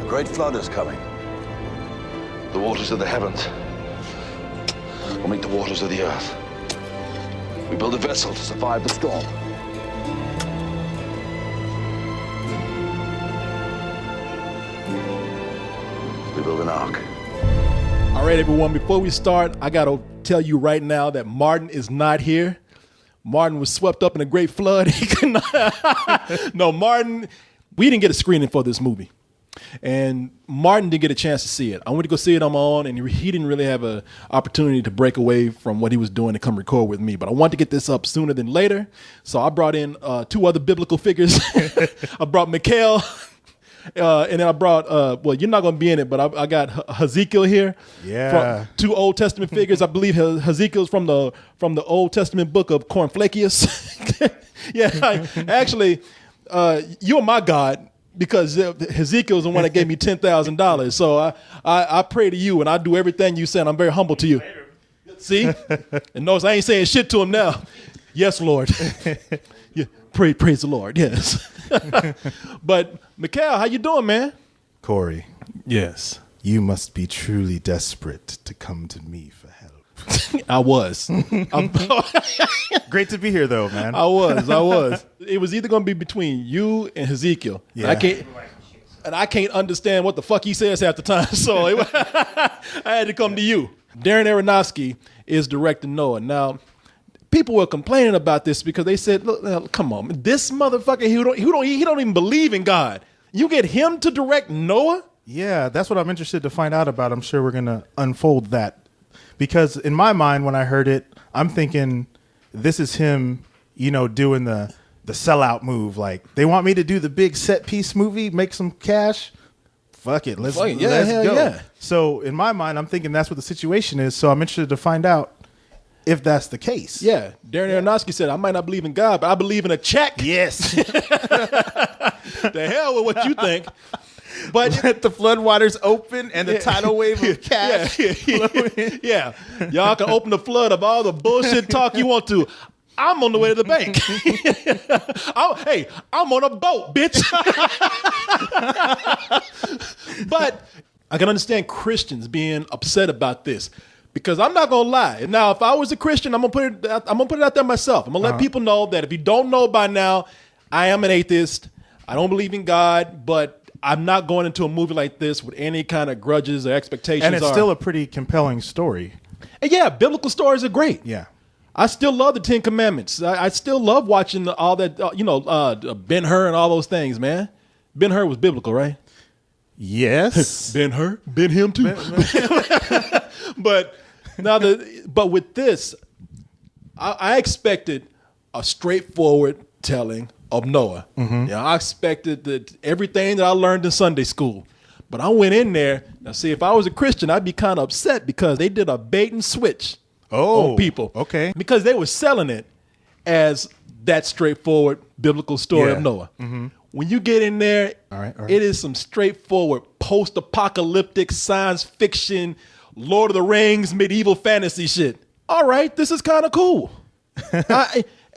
great flood is coming. The waters of the heavens will meet the waters of the earth. We build a vessel to survive the storm. We build an ark. All right, everyone, before we start, I got to tell you right now that Martin is not here. Martin was swept up in a great flood. He could not. No, Martin, we didn't get a screening for this movie. And Martin didn't get a chance to see it. I went to go see it on my own, and he didn't really have an opportunity to break away from what he was doing to come record with me. But I wanted to get this up sooner than later, so I brought in two other biblical figures. I brought Mikhail, and then I brought, well, you're not going to be in it, but I got Ezekiel here. Yeah. From two Old Testament figures. I believe Ezekiel's from the Old Testament book of Cornflakeus. Yeah, actually, you're my God. Because Ezekiel's the one that gave me $10,000. So I pray to you, and I do everything you say, and I'm very humble to you. See? And notice I ain't saying shit to him now. Yes, Lord. Yeah, praise the Lord, yes. But, Mikhail, how you doing, man? Korey, Yes. you must be truly desperate to come to me for help. I was. Great to be here, though, man. I was. It was either going to be between you and Ezekiel. Yeah. I can't understand what the fuck he says half the time. So I had to come to you. Darren Aronofsky is directing Noah. Now, people were complaining about this because they said, "Look, come on, this motherfucker, he don't even believe in God. You get him to direct Noah?" Yeah, that's what I'm interested to find out about. I'm sure we're going to unfold that. Because in my mind, when I heard it, I'm thinking this is him, doing the sellout move. Like, they want me to do the big set piece movie, make some cash. Fuck it. Let's go. Yeah. So in my mind, I'm thinking that's what the situation is. So I'm interested to find out if that's the case. Yeah. Darren Aronofsky said, "I might not believe in God, but I believe in a check." Yes. The hell with what you think. But Let the floodwaters open and the tidal wave of cash flow in. Yeah. Y'all can open the flood of all the bullshit talk you want to. I'm on the way to the bank. I'm on a boat, bitch. But I can understand Christians being upset about this because I'm not gonna lie. Now, if I was a Christian, I'm gonna put it out there myself. I'm gonna let people know that if you don't know by now, I am an atheist. I don't believe in God, but I'm not going into a movie like this with any kind of grudges or expectations. And it's still a pretty compelling story. And yeah, biblical stories are great. Yeah. I still love the Ten Commandments. I still love watching all that, Ben-Hur and all those things, man. Ben-Hur was biblical, right? Yes. Ben-Hur? Ben-Him too. But with this, I expected a straightforward telling of Noah. Mm-hmm. Yeah, I expected that everything that I learned in Sunday school. But I went in there. Now, see, if I was a Christian, I'd be kind of upset because they did a bait and switch on people. Okay. Because they were selling it as that straightforward biblical story of Noah. Mm-hmm. When you get in there, all right. It is some straightforward post-apocalyptic science fiction, Lord of the Rings, medieval fantasy shit. All right, this is kind of cool.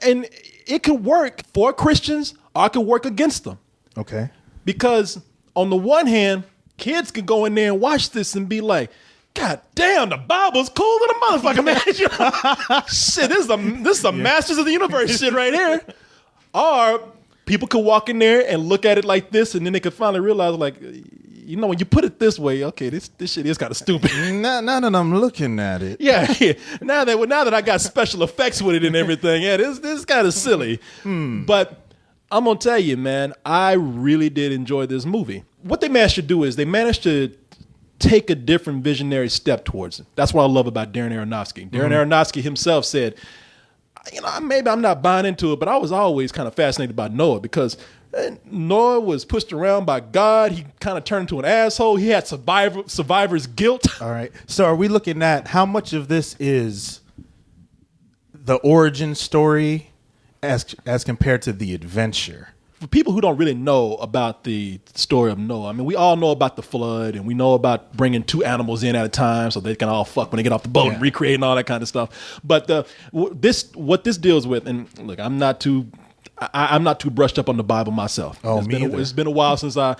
And it could work for Christians or it could work against them. Okay. Because on the one hand, kids could go in there and watch this and be like, "God damn, the Bible's cool than a motherfucker, man." Shit, this is a Masters of the Universe shit right here. Or people could walk in there and look at it like this, and then they could finally realize, like, when you put it this way, okay, this shit is kind of stupid. Now that I'm looking at it. Yeah. Now that I got special effects with it and everything, yeah, this is kind of silly. But I'm going to tell you, man, I really did enjoy this movie. What they managed to do is they managed to take a different visionary step towards it. That's what I love about Darren Aronofsky. Darren Aronofsky himself said, maybe I'm not buying into it, but I was always kind of fascinated by Noah because Noah was pushed around by God. He kind of turned into an asshole. He had survivor's guilt. All right. So are we looking at how much of this is the origin story as compared to the adventure? For people who don't really know about the story of Noah, I mean, we all know about the flood and we know about bringing two animals in at a time so they can all fuck when they get off the boat and recreate and all that kind of stuff. But what this deals with, and look, I'm not too brushed up on the Bible myself. Oh, It's been a while since I've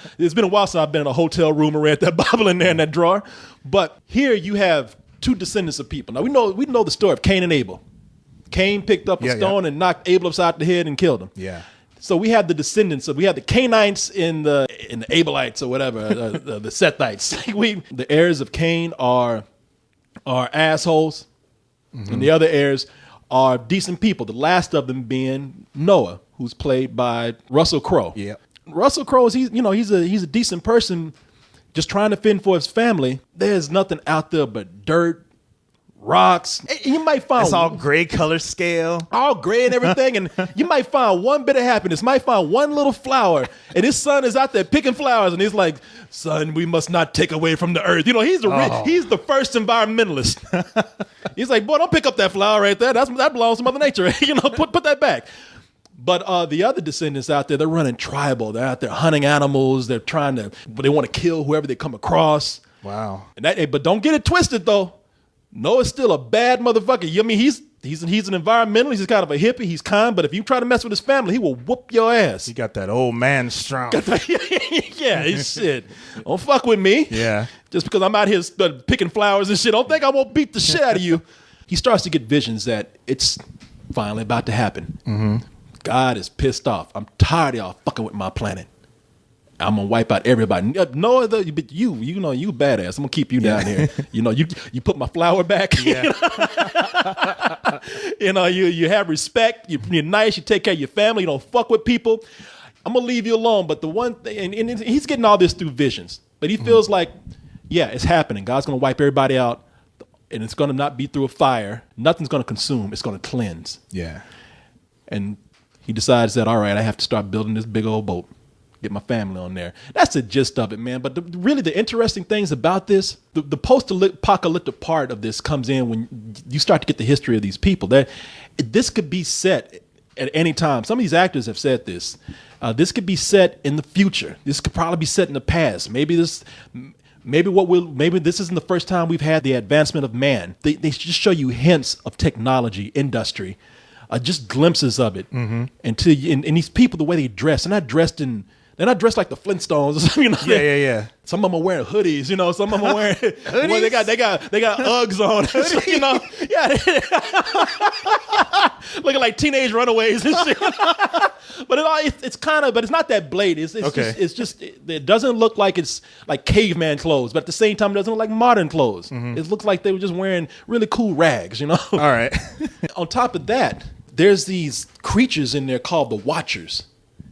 been in a hotel room and read that Bible in there in that drawer. But here you have two descendants of people. Now we know the story of Cain and Abel. Cain picked up a stone and knocked Abel upside the head and killed him. Yeah. So we have the descendants of, we have the Cainites in the Abelites or whatever, the Sethites. The heirs of Cain are assholes, and the other heirs are decent people. The last of them being Noah, who's played by Russell Crowe. Yeah. Russell Crowe is he's a decent person, just trying to fend for his family. There's nothing out there but dirt, rocks. You might find It's all gray color scale. all gray and everything, and you might find one bit of happiness, might find one little flower, and his son is out there picking flowers, and he's like, son, we must not take away from the earth. He's the first environmentalist. He's like, boy, don't pick up that flower right there. That belongs to Mother Nature. Put that back. But the other descendants out there, they're running tribal. They're out there hunting animals. They want to kill whoever they come across. Wow. But don't get it twisted, though. Noah's still a bad motherfucker. I mean, he's an environmentalist. He's kind of a hippie. He's kind, but if you try to mess with his family, he will whoop your ass. He got that old man strong. Yeah, he's shit. Don't fuck with me. Yeah. Just because I'm out here picking flowers and shit. Don't think I won't beat the shit out of you. He starts to get visions that it's finally about to happen. Mm-hmm. God is pissed off. I'm tired of y'all fucking with my planet. I'm gonna wipe out everybody. No, but you badass. I'm gonna keep you down here. You put my flower back. Yeah. You have respect. You're nice. You take care of your family. You don't fuck with people. I'm gonna leave you alone. But the one thing, and he's getting all this through visions. But he feels like, yeah, it's happening. God's gonna wipe everybody out, and it's gonna not be through a fire. Nothing's gonna consume. It's gonna cleanse. Yeah. And he decides that, all right, I have to start building this big old boat. Get my family on there. That's the gist of it, man. But really the interesting things about this, the post-apocalyptic part of this comes in when you start to get the history of these people. This could be set at any time. Some of these actors have said this. This could be set in the future. This could probably be set in the past. Maybe this isn't the first time we've had the advancement of man. They just show you hints of technology, industry, just glimpses of it. Mm-hmm. And these people, the way they dress, they're not dressed like the Flintstones. Yeah. Some of them are wearing hoodies. Some of them are wearing. Well, they got Uggs on. Looking like teenage runaways and shit. But it's not that blatant. It doesn't look like it's like caveman clothes, but at the same time, it doesn't look like modern clothes. Mm-hmm. It looks like they were just wearing really cool rags. All right. On top of that, there's these creatures in there called the Watchers.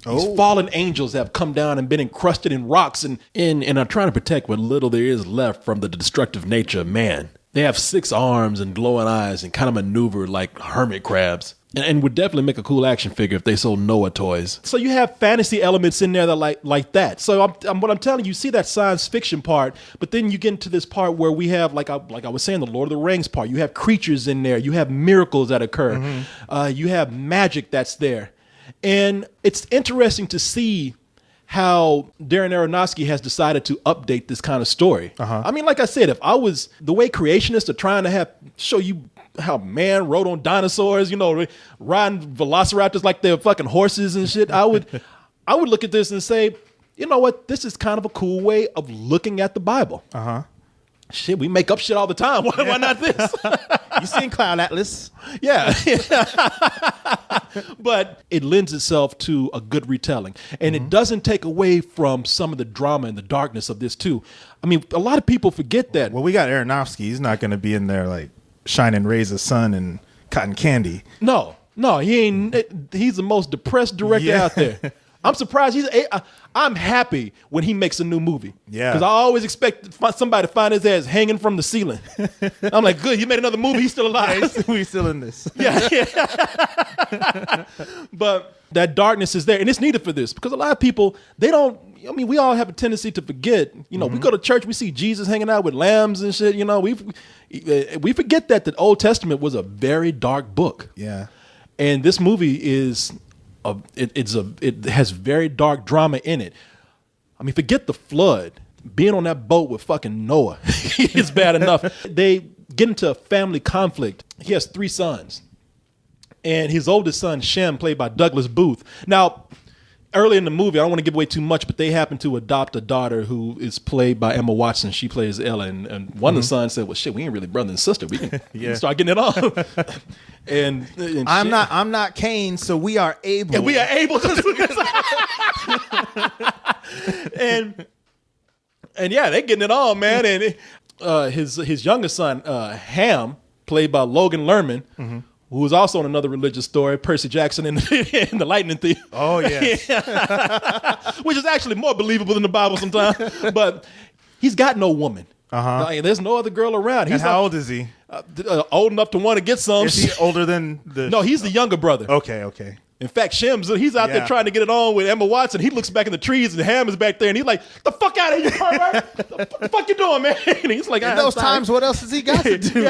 These fallen angels have come down and been encrusted in rocks and are trying to protect what little there is left from the destructive nature of man. They have 6 arms and glowing eyes and kind of maneuver like hermit crabs. And would definitely make a cool action figure if they sold Noah toys. So you have fantasy elements in there that like that. So what I'm telling you, see that science fiction part, but then you get into this part where we have, like I was saying, the Lord of the Rings part. You have creatures in there. You have miracles that occur. Mm-hmm. You have magic that's there. And it's interesting to see how Darren Aronofsky has decided to update this kind of story. Uh-huh. I mean, like I said, if I was the way creationists are trying to show you how man rode on dinosaurs, riding velociraptors like they're fucking horses and shit, I would look at this and say, you know what, this is kind of a cool way of looking at the Bible. Uh-huh. Shit, we make up shit all the time. Why not this? You seen Cloud Atlas? Yeah. But it lends itself to a good retelling. And it doesn't take away from some of the drama and the darkness of this, too. I mean, a lot of people forget that. Well, we got Aronofsky. He's not going to be in there like shining rays of sun and cotton candy. No, he ain't. He's the most depressed director out there. I'm surprised. I'm happy when he makes a new movie. Yeah. Because I always expect somebody to find his ass hanging from the ceiling. I'm like, good, you made another movie. He's still alive. Yeah, we're still in this. Yeah. But that darkness is there. And it's needed for this. Because a lot of people, we all have a tendency to forget. We go to church, we see Jesus hanging out with lambs and shit. We forget that the Old Testament was a very dark book. Yeah. And this movie is... it has very dark drama in it. I mean, forget the flood. Being on that boat with fucking Noah is bad enough. They get into a family conflict. He has 3 sons. and his oldest son, Shem, played by Douglas Booth. Now, early in the movie, I don't want to give away too much, but they happen to adopt a daughter who is played by Emma Watson. She plays Ella, and one of the sons said, "Well, shit, we ain't really brother and sister. We can start getting it on." and I'm not Cain, so we are able. And we are able to do this. and yeah, they getting it on, man. And his youngest son, Ham, played by Logan Lerman. Who was also in another religious story, Percy Jackson in the Lightning Thief. Oh, yes. Which is actually more believable than the Bible sometimes. But he's got no woman. Like, there's no other girl around. And how old is he? Old enough to want to get some. Is he older than the... No, he's the younger brother. Okay. In fact, he's out there trying to get it on with Emma Watson. He looks back in the trees and Ham is back there and he's like, "The fuck out of here, pervert. What the fuck you doing, man?" And he's like, in those times, what else has he got to do?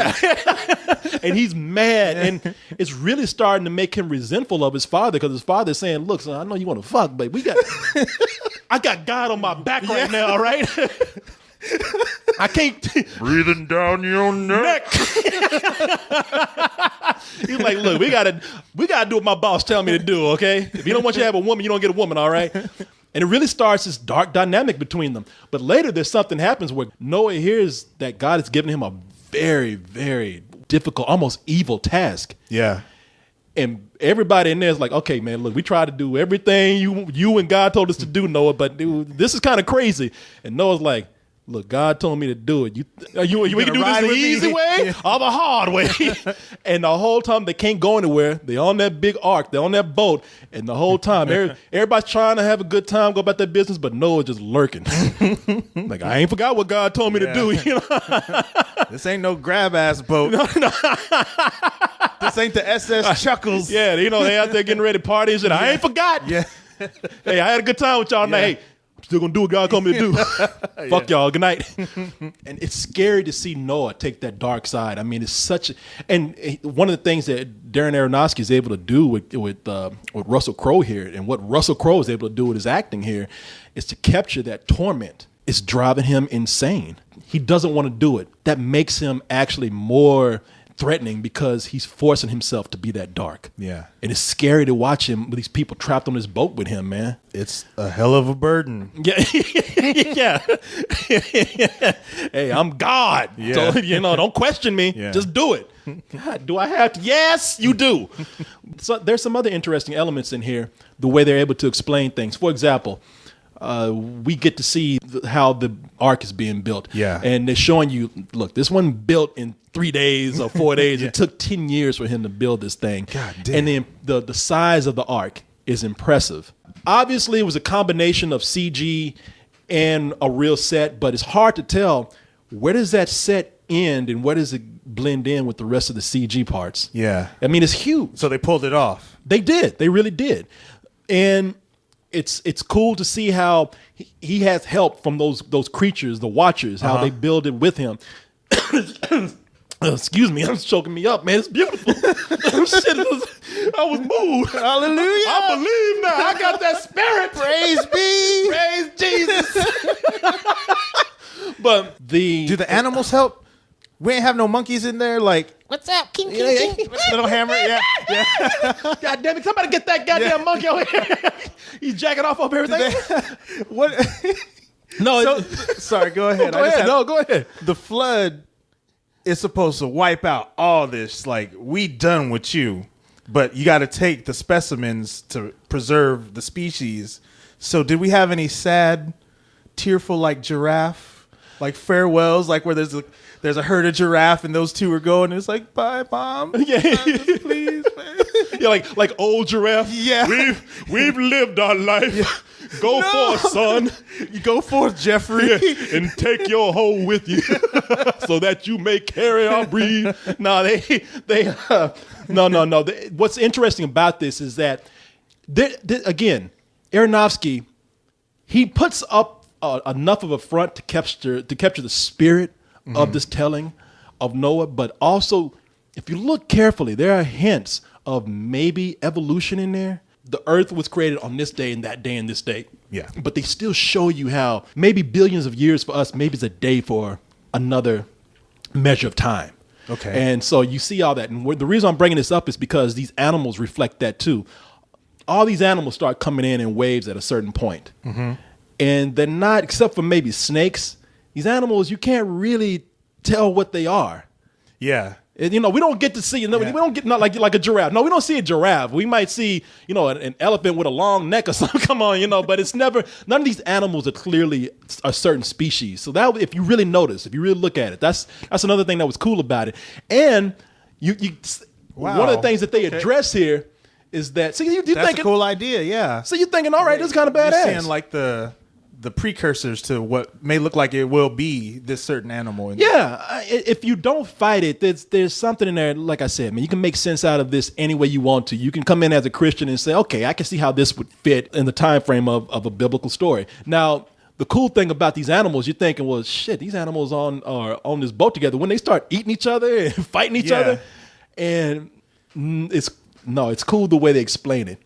And he's mad. And it's really starting to make him resentful of his father because his father's saying, "Look, son, I know you want to fuck, but I got God on my back right now, all right? I can't breathing down your neck." He's like, "Look, we gotta do what my boss tell me to do, okay? If you don't want you to have a woman, you don't get a woman, all right?" And it really starts this dark dynamic between them. But later there's something happens where Noah hears that God has given him a very, very difficult, almost evil task. Yeah. And everybody in there is like, "Okay, man, look, we tried to do everything you and God told us to do, Noah, but dude, this is kind of crazy." And Noah's like, "Look, God told me to do it. You can do this the easy way or the hard way." And the whole time they can't go anywhere. They're on that big ark. They're on that boat. And the whole time everybody's trying to have a good time, go about their business, but Noah's just lurking. Like, I ain't forgot what God told me to do. You know? This ain't no grab ass boat. No. This ain't the SS Chuckles. Yeah, they out there getting ready to party and shit. I ain't forgot. Yeah. Hey, I had a good time with y'all tonight. Hey, still gonna do what God told me to do. Fuck y'all. Good night. And it's scary to see Noah take that dark side. I mean, it's and one of the things that Darren Aronofsky is able to do with Russell Crowe here, and what Russell Crowe is able to do with his acting here, is to capture that torment. It's driving him insane. He doesn't want to do it. That makes him actually more threatening because he's forcing himself to be that dark. Yeah. And it's scary to watch him with these people trapped on this boat with him, man. It's a hell of a burden. Yeah. Yeah. Hey, I'm God. Yeah. So, don't question me. Yeah. Just do it. God, do I have to? Yes, you do. So there's some other interesting elements in here, the way they're able to explain things. For example, we get to see how the ark is being built. Yeah. And they're showing you, look, this one built in 3 days or 4 days. It took 10 years for him to build this thing. God damn. And then the size of the ark is impressive. Obviously, it was a combination of CG and a real set, but it's hard to tell where does that set end and where does it blend in with the rest of the CG parts. Yeah. I mean, it's huge. So they pulled it off. They did. They really did. And it's cool to see how he has help from those creatures, the Watchers, how they build it with him. Excuse me, I'm choking me up, man. It's beautiful. Shit, I was moved. Hallelujah. I believe now. I got that spirit. Praise be. Praise Jesus. But do the animals help? We ain't have no monkeys in there. Like, what's up, king, king, king? Little hammer. Yeah. God damn it! Somebody get that goddamn monkey over here. He's jacking off everything. What? No. Sorry. Go ahead. Go ahead. No, go ahead. The flood is supposed to wipe out all this. Like, we done with you, but you got to take the specimens to preserve the species. So, did we have any sad, tearful, like giraffe, like farewells, like where there's a herd of giraffe and those two are going? It's like, bye, mom. Yeah, please, man. Yeah, like old giraffe. Yeah, we've lived our life. Yeah. Go forth, son. You go forth, Jeffrey, and take your hoe with you, so that you may carry our breed. No, no. What's interesting about this is that, again, Aronofsky, he puts up enough of a front to capture the spirit of this telling of Noah, but also, if you look carefully, there are hints of maybe evolution in there. The earth was created on this day and that day and this day. Yeah. But they still show you how maybe billions of years for us, maybe it's a day for another measure of time. Okay. And so you see all that. And the reason I'm bringing this up is because these animals reflect that too. All these animals start coming in waves at a certain point. Mm-hmm. And they're not, except for maybe snakes, these animals, you can't really tell what they are. Yeah. And, we don't get to see, we don't get, not like a giraffe. No, we don't see a giraffe. We might see, an elephant with a long neck or something. Come on, but it's never, none of these animals are clearly a certain species. So that, if you really notice, if you really look at it, that's another thing that was cool about it. And one of the things that they address here is that, see, you that's thinking, a cool idea, yeah. So you're thinking, all right, this is kind of badass. You're seeing like the precursors to what may look like it will be this certain animal. If you don't fight it, there's something in there. Like I said, man, you can make sense out of this any way you want to. You can come in as a Christian and say, okay, I can see how this would fit in the time frame of a biblical story. Now, the cool thing about these animals, you're thinking, well, shit, these animals are on this boat together. When they start eating each other and fighting each other, and it's cool the way they explain it.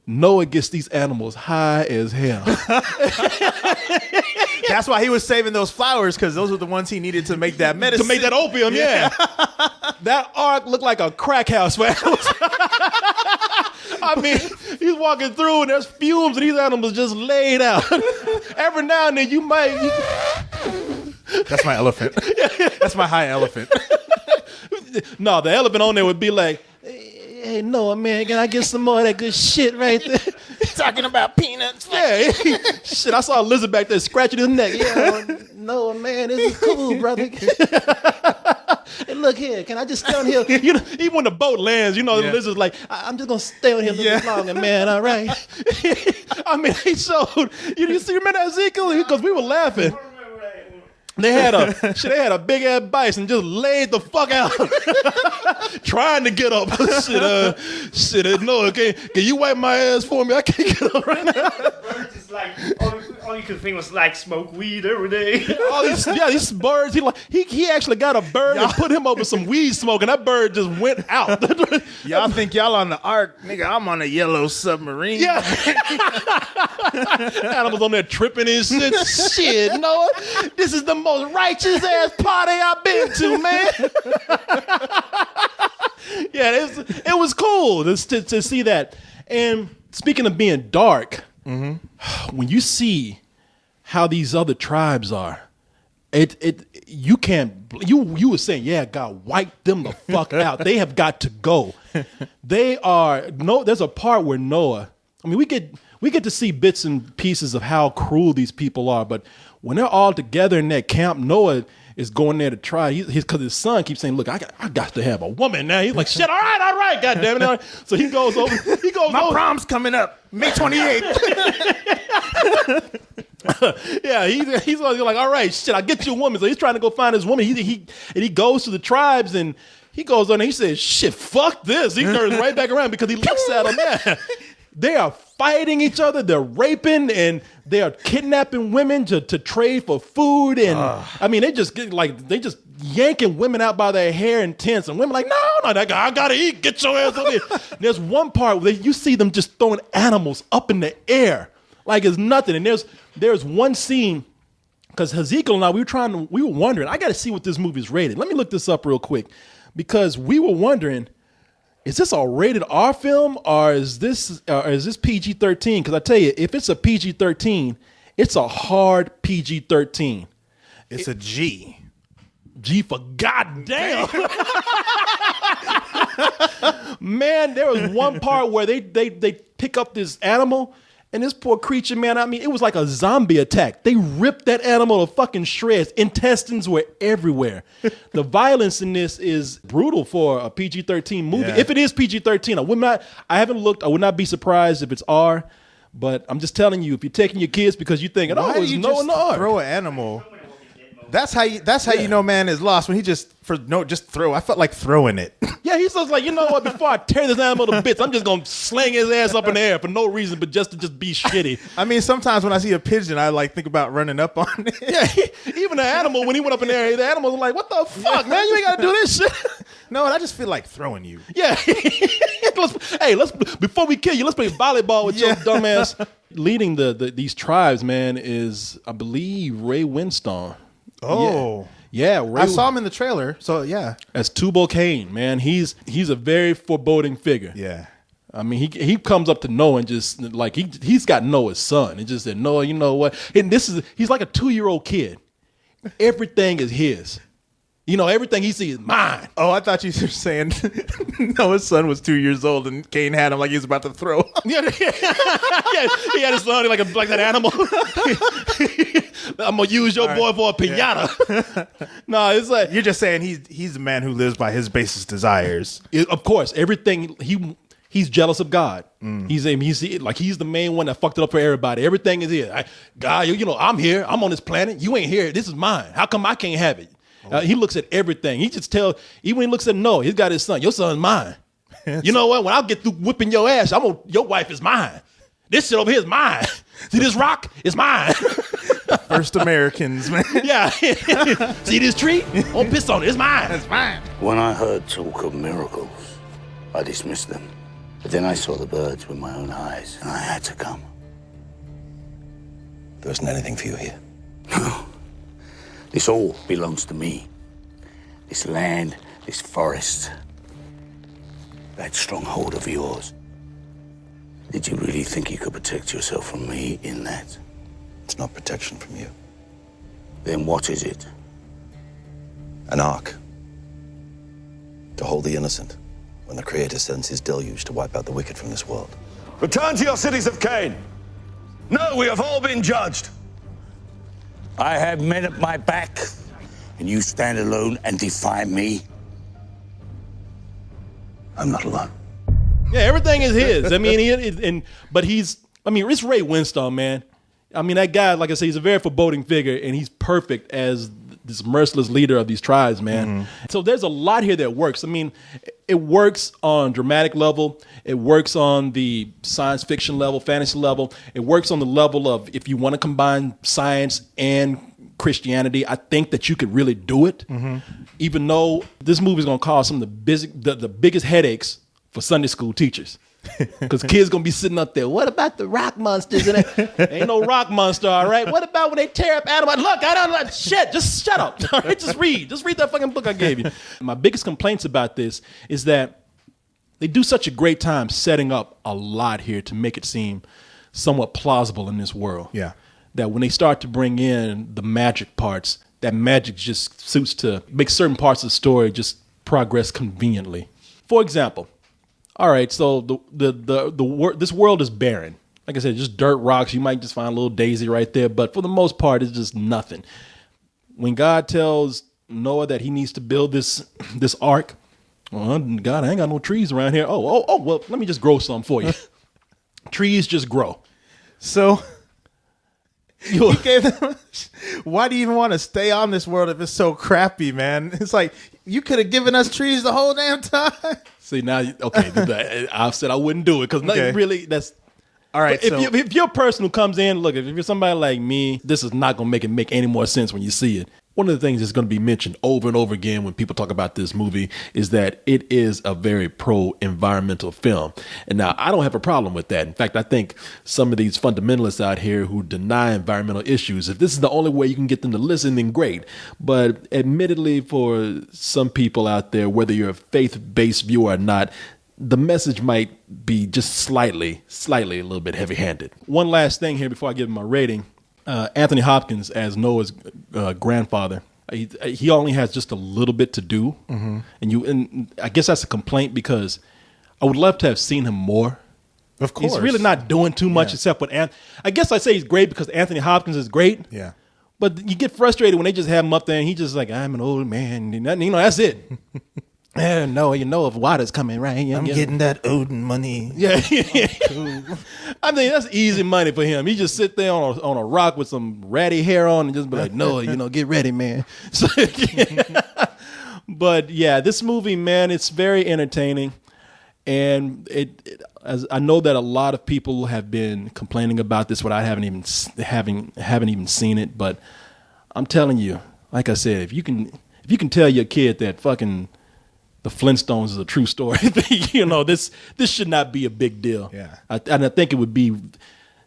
Noah gets these animals high as hell. That's why he was saving those flowers, because those were the ones he needed to make that medicine. To make that opium, yeah. That ark looked like a crack house for animals. I mean, he's walking through and there's fumes and these animals just laid out. Every now and then you might... That's my elephant. That's my high elephant. No, the elephant on there would be like, hey, Noah, man, can I get some more of that good shit right there? Talking about peanuts. Yeah. Shit, I saw a lizard back there scratching his neck. Yeah, Noah, man, this is cool, brother. Hey, look here, can I just stay on here? Even when the boat lands, the lizard's like, I'm just going to stay on here a little bit longer, man, all right? I mean, they showed, you remember Ezekiel? Because we were laughing. They had a big ass bison just laid the fuck out, trying to get up. No, can you wipe my ass for me? I can't get up right now. Birds is like all you could think was like smoke weed every day. These birds. He actually got a bird and put him over some weed smoke, and that bird just went out. Y'all think y'all on the ark, nigga? I'm on a yellow submarine. Yeah, animals on there tripping and shit. Shit, Noah, this is the most righteous ass party I've been to, man. Yeah, it was cool to see that. And speaking of being dark, when you see how these other tribes are, you were saying, yeah, God, wipe them the fuck out. They have got to go. There's a part where Noah, I mean, we get to see bits and pieces of how cruel these people are, but when they're all together in that camp, Noah is going there to try. Because his son keeps saying, look, I got to have a woman now. He's like, shit, all right, God damn it. All right. So he goes over. My prom's coming up, May 28th. Yeah, he's like, all right, shit, I'll get you a woman. So he's trying to go find his woman. He goes to the tribes and he goes on and he says, shit, fuck this. He turns right back around because he looks at them. Yeah. They are fighting each other. They're raping and they are kidnapping women to trade for food. And I mean, they just yanking women out by their hair in tents. And women like, no, I gotta eat. Get your ass over here. There's one part where you see them just throwing animals up in the air like it's nothing. And there's one scene, because Ezekiel and I, we were wondering, I got to see what this movie's rated. Let me look this up real quick, because we were wondering, is this a rated R film or is this PG-13? Because I tell you, if it's a PG-13, it's a hard PG-13. It's a G. G for goddamn. Man, there was one part where they pick up this animal. And this poor creature, man, I mean, it was like a zombie attack. They ripped that animal to fucking shreds. Intestines were everywhere. The violence in this is brutal for a PG-13 movie. Yeah. If it is PG-13, I haven't looked. I would not be surprised if it's R. But I'm just telling you, if you're taking your kids because you're thinking, it's no in the R. Throw an animal. That's how you know man is lost, when he just throw. I felt like throwing it. Yeah, he's just like, you know what? Before I tear this animal to bits, I'm just gonna sling his ass up in the air for no reason, but just to be shitty. I mean, sometimes when I see a pigeon, I like think about running up on it. Yeah, even the animal, when he went up in there, the animal was like, "What the fuck, man? You ain't gotta do this shit." No, I just feel like throwing you. Yeah. let's before we kill you, let's play volleyball with your dumb ass. Leading these tribes, man, is I believe Ray Winstone. Oh. Yeah, I saw him in the trailer. So yeah, as Tubal Cain, man. He's a very foreboding figure. yeah. I mean, he comes up to Noah and just like he's got Noah's son. It just said, Noah, you know what? And he's like a 2-year-old kid. Everything is his. You know, everything he sees is mine. Oh, I thought you were saying Noah's son was 2 years old and Cain had him like he was about to throw. Yeah, he had his son like that animal. I'm gonna use your boy for a pinata. No, it's like You're just saying he's the man who lives by his basest desires. of course, everything he's jealous of God. He's the main one that fucked it up for everybody. Everything is his. God, you know, I'm here. I'm on this planet. You ain't here. This is mine. How come I can't have it? He looks at everything. He just even when he looks at Noah, he's got his son. Your son's mine. You know what? When I get through whipping your ass, your wife is mine. This shit over here is mine. See this rock? It's mine. First Americans, man. Yeah. See this tree? Don't piss on it. It's mine. It's mine. When I heard talk of miracles, I dismissed them. But then I saw the birds with my own eyes, and I had to come. There isn't anything for you here. No. This all belongs to me. This land, this forest, that stronghold of yours. Did you really think you could protect yourself from me in that? It's not protection from you. Then what is it? An ark. To hold the innocent when the Creator sends his deluge to wipe out the wicked from this world. Return to your cities of Cain. No, we have all been judged. I have men at my back, and you stand alone and defy me? I'm not alone. Yeah, everything is his. I mean, but it's Ray Winstone, man. I mean, that guy, like I say, he's a very foreboding figure, and he's perfect as this merciless leader of these tribes, man. Mm-hmm. So there's a lot here that works. I mean, it works on dramatic level. It works on the science fiction level, fantasy level. It works on the level of if you want to combine science and Christianity, I think that you could really do it. Mm-hmm. Even though this movie is going to cause some of the biggest headaches for Sunday school teachers. Because kids going to be sitting up there, what about the rock monsters? And ain't no rock monster, all right? What about when they tear up animals? Look, I don't like shit. Just shut up. All right, just read that fucking book I gave you. My biggest complaints about this is that they do such a great time setting up a lot here to make it seem somewhat plausible in this world. Yeah. That when they start to bring in the magic parts, that magic just suits to make certain parts of the story just progress conveniently. For example, all right, so this world is barren. Like I said, just dirt rocks. You might just find a little daisy right there, but for the most part, it's just nothing. When God tells Noah that he needs to build this ark, well, God, I ain't got no trees around here. Oh, well, let me just grow some for you. Trees just grow. So he gave them. Why do you even want to stay on this world if it's so crappy, man? It's like you could have given us trees the whole damn time. See now, okay, I've said I wouldn't do it because really that's all right. If you're a person who comes in, look, if you're somebody like me, this is not going to make any more sense when you see it. One of the things that's going to be mentioned over and over again when people talk about this movie is that it is a very pro-environmental film. And now I don't have a problem with that. In fact, I think some of these fundamentalists out here who deny environmental issues, if this is the only way you can get them to listen, then great. But admittedly, for some people out there, whether you're a faith-based viewer or not, the message might be just slightly a little bit heavy-handed. One last thing here before I give my rating. Anthony Hopkins as Noah's grandfather. He only has just a little bit to do, mm-hmm. and I guess that's a complaint because I would love to have seen him more. Of course, he's really not doing too much except with. I guess I say he's great because Anthony Hopkins is great. Yeah, but you get frustrated when they just have him up there and he just like, I'm an old man. That's it. And no, if water's coming, right? I'm getting that Odin money. Yeah. I mean, that's easy money for him. He just sit there on a rock with some ratty hair on and just be like, no, get ready, man. So, but yeah, this movie, man, it's very entertaining. And as I know that a lot of people have been complaining about this without haven't even seen it. But I'm telling you, like I said, if you can tell your kid that fucking the Flintstones is a true story, this should not be a big deal. Yeah, and I think it would be.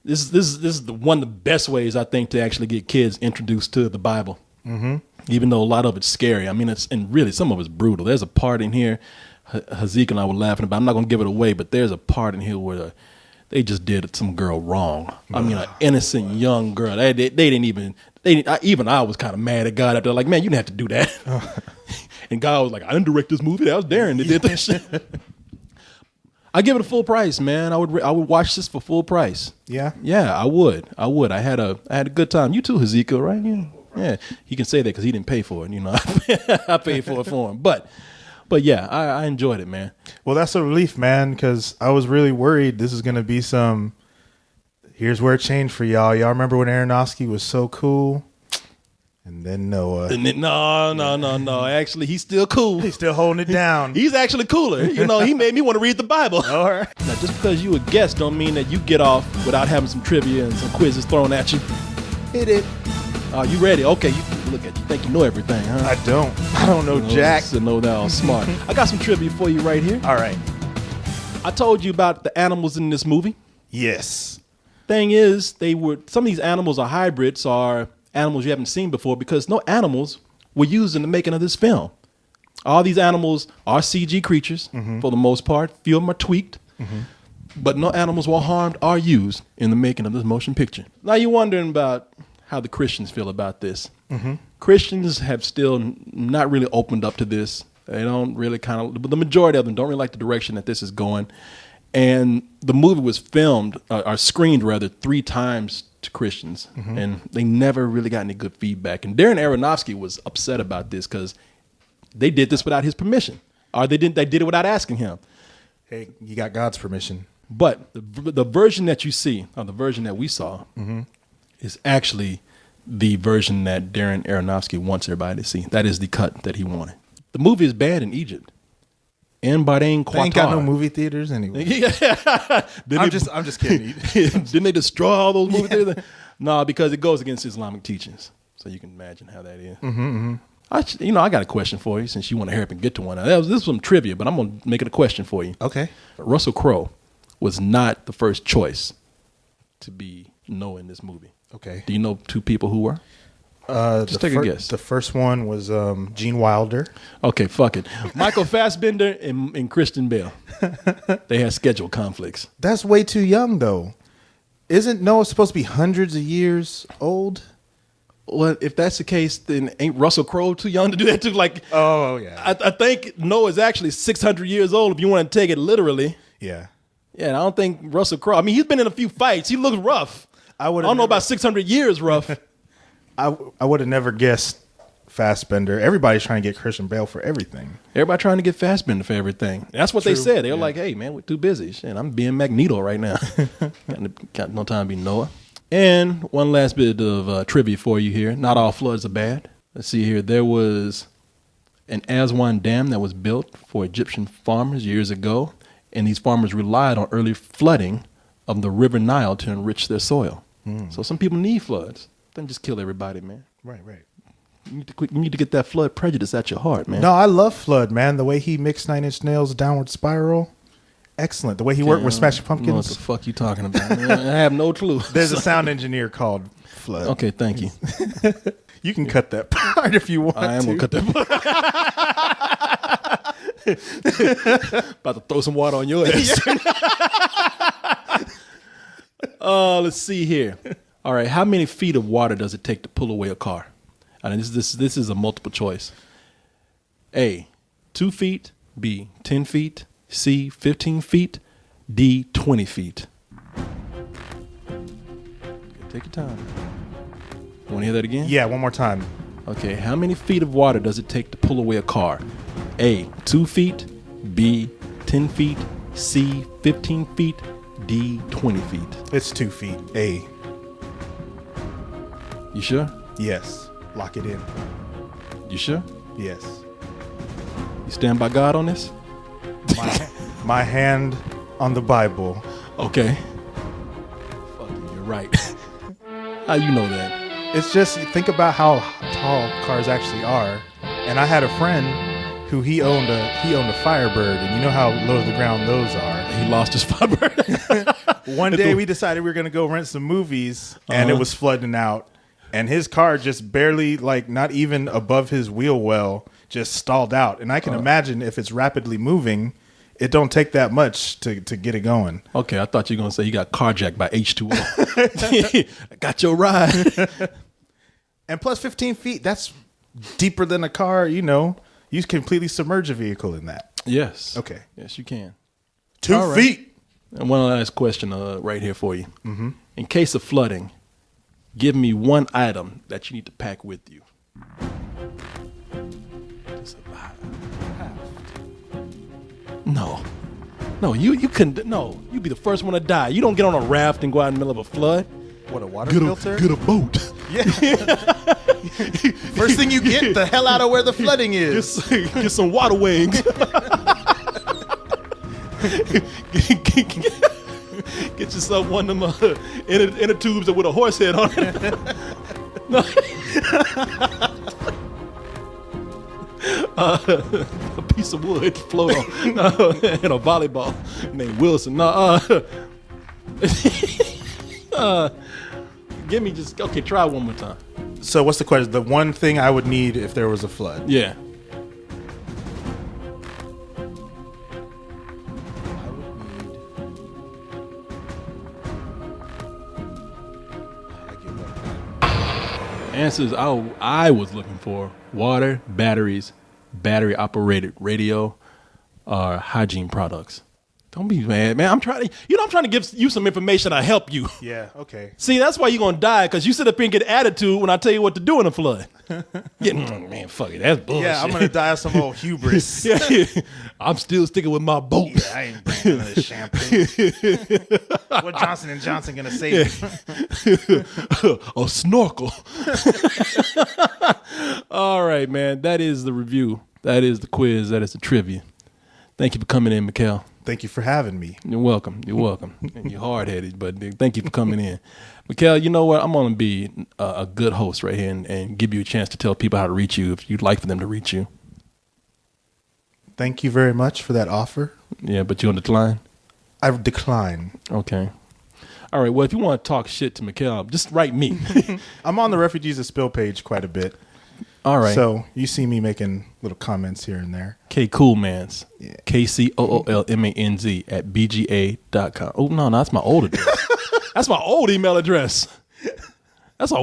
This is one of the best ways I think to actually get kids introduced to the Bible. Even though a lot of it's scary. I mean, and really some of it's brutal. There's a part in here, Hazik and I were laughing about. I'm not going to give it away, but there's a part in here where they just did some girl wrong. I mean, an innocent young girl. They didn't even. I was kind of mad at God after, like, man, you didn't have to do that. And God was like, I didn't direct this movie. That was Darren that did this shit. I give it a full price, man. I would watch this for full price. Yeah? Yeah, I would. I had a good time. You too, Ezekiel, right? Yeah. He can say that because he didn't pay for it. You know, I paid for it for him. But yeah, I enjoyed it, man. Well, that's a relief, man, because I was really worried this is going to be some, here's where it changed for y'all. Y'all remember when Aronofsky was so cool? And then Noah. No. Actually, he's still cool. He's still holding it down. He's actually cooler. You know, he made me want to read the Bible. All right. Now, just because you a guest don't mean that you get off without having some trivia and some quizzes thrown at you. Hit it. Are you ready? Okay, you look at you think you know everything, huh? I don't know Jack. To know that I'm smart. I got some trivia for you right here. All right. I told you about the animals in this movie. Yes. Thing is, some of these animals are hybrids, are animals you haven't seen before, because no animals were used in the making of this film. All these animals are CG creatures for the most part. Few of them are tweaked, but no animals were harmed or used in the making of this motion picture. Now you're wondering about how the Christians feel about this. Christians have still not really opened up to this. They don't really the majority of them don't really like the direction that this is going. And the movie was filmed, or screened rather, 3 times to Christians, and they never really got any good feedback. And Darren Aronofsky was upset about this because they did this without his permission, or they did it without asking him. Hey, you got God's permission. But the version that you see, or the version that we saw, is actually the version that Darren Aronofsky wants everybody to see. That is the cut that he wanted. The movie is banned in Egypt. In Bahrain, Qatar. They ain't got no movie theaters anyway. I'm just kidding. Didn't they destroy all those movie theaters? No, because it goes against Islamic teachings. So you can imagine how that is. I got a question for you, since you want to hurry up and get to one. This is some trivia, but I'm going to make it a question for you. Okay. Russell Crowe was not the first choice to be Noah in this movie. Okay. Do you know 2 people who were? Just take a guess. The first one was Gene Wilder. Okay, fuck it. Michael Fassbender and Christian Bale. They had schedule conflicts. That's way too young, though. Isn't Noah supposed to be hundreds of years old? Well, if that's the case, then ain't Russell Crowe too young to do that too? Like, oh yeah. I think Noah is actually 600 years old if you want to take it literally. Yeah. Yeah, I don't think Russell Crowe. I mean, he's been in a few fights. He looks rough. I don't know about 600 years rough. I would have never guessed Fassbender. Everybody's trying to get Christian Bale for everything. Everybody trying to get Fassbender for everything. That's what they said. They were like, hey, man, we're too busy. Shit, I'm being Magneto right now. got no time to be Noah. And one last bit of trivia for you here. Not all floods are bad. Let's see here. There was an Aswan Dam that was built for Egyptian farmers years ago, and these farmers relied on early flooding of the River Nile to enrich their soil. So some people need floods. Then just kill everybody, man. Right. You need to get that flood prejudice at your heart, man. No, I love Flood, man. The way he mixed 9 Inch Nails' Downward Spiral, excellent. The way he worked with Smashing Pumpkins. What the fuck you talking about, man? I have no clue. There's a sound engineer called Flood. Okay, thank you. You can cut that part if you want to. I am going to cut that part. About to throw some water on your ass. Let's see here. All right, how many feet of water does it take to pull away a car? And this is a multiple choice. A, 2 feet. B, 10 feet. C, 15 feet. D, 20 feet. Take your time. Want to hear that again? Yeah, one more time. Okay, how many feet of water does it take to pull away a car? A, 2 feet. B, 10 feet. C, 15 feet. D, 20 feet. It's 2 feet. A. You sure? Yes. Lock it in. You sure? Yes. You stand by God on this? My hand on the Bible. Okay. Fuck you, you're right. How you know that? It's just, think about how tall cars actually are. And I had a friend who he owned a Firebird, and you know how low to the ground those are. He lost his Firebird. One day we decided we were going to go rent some movies, and it was flooding out. and his car just barely, like, not even above his wheel well, just stalled out. And I can imagine if it's rapidly moving, it don't take that much to get it going. Okay, I thought you were going to say you got carjacked by H2O. I got your ride. And plus 15 feet, that's deeper than a car, you know. You completely submerge a vehicle in that. Yes. Okay. Yes, you can. 2 All right. feet. And one last question right here for you. In case of flooding, give me one item that you need to pack with you. No. No, you couldn't. No, you'd be the first one to die. You don't get on a raft and go out in the middle of a flood. What, a water filter? Get a boat. Yeah. First thing you get the hell out of where the flooding is. Get some water wings. Get yourself one of them inner tubes with a horse head on it. No. A piece of wood float on and a volleyball named Wilson. Give me just okay. Try one more time. So what's the question? The one thing I would need if there was a flood. Yeah. Answers I was looking for: water, batteries, battery operated radio, or hygiene products. Don't be mad, man. I'm trying to give you some information to help you. Yeah, okay. See, that's why you're gonna die, because you sit up here and get attitude when I tell you what to do in a flood. Man, fuck it, that's bullshit. Yeah, I'm gonna die of some old hubris. Yeah. I'm still sticking with my boat. Yeah, I ain't bringing none of this champagne. What Johnson & Johnson gonna say? A snorkel. All right, man. That is the review. That is the quiz. That is the trivia. Thank you for coming in, Mikhail. Thank you for having me. You're welcome. You're welcome. And you're hard-headed, but thank you for coming in. Mikhail, you know what? I'm going to be a good host right here and give you a chance to tell people how to reach you if you'd like for them to reach you. Thank you very much for that offer. Yeah, but you're on the decline? I decline. Okay. All right. Well, if you want to talk shit to Mikhail, just write me. I'm on the Refugees of Spill page quite a bit. All right. So you see me making little comments here and there. K Coolmans. Yeah. KCOOLMANZ at BGA.com. Oh, no, that's my old address. That's my old email address. That's a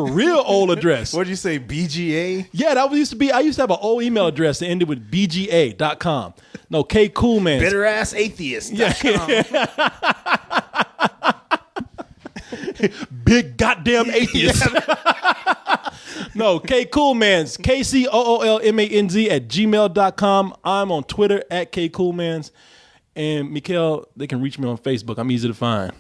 real old address. What'd you say, BGA? Yeah, that used to be. I used to have an old email address that ended with BGA.com. No, K Coolmans. Bitter ass atheist. Yeah. Big goddamn atheist. No, K Coolmans, KCOOLMANZ at gmail.com. I'm on Twitter at K Coolmans. And Mikhail, they can reach me on Facebook. I'm easy to find.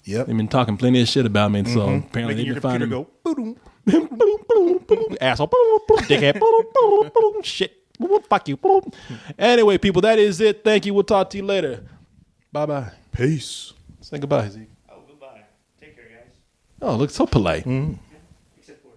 Yep. They've been talking plenty of shit about me, so apparently Making your they've been computer finding go, boom. boom, boom, boom, boom, asshole, boom, boom, dickhead, boom, boom, boom, shit, boom, fuck you, boom. Anyway, people, that is it. Thank you. We'll talk to you later. Bye-bye. Peace. Say goodbye, Zeke. Oh, goodbye. Take care, guys. Oh, look so polite. Except for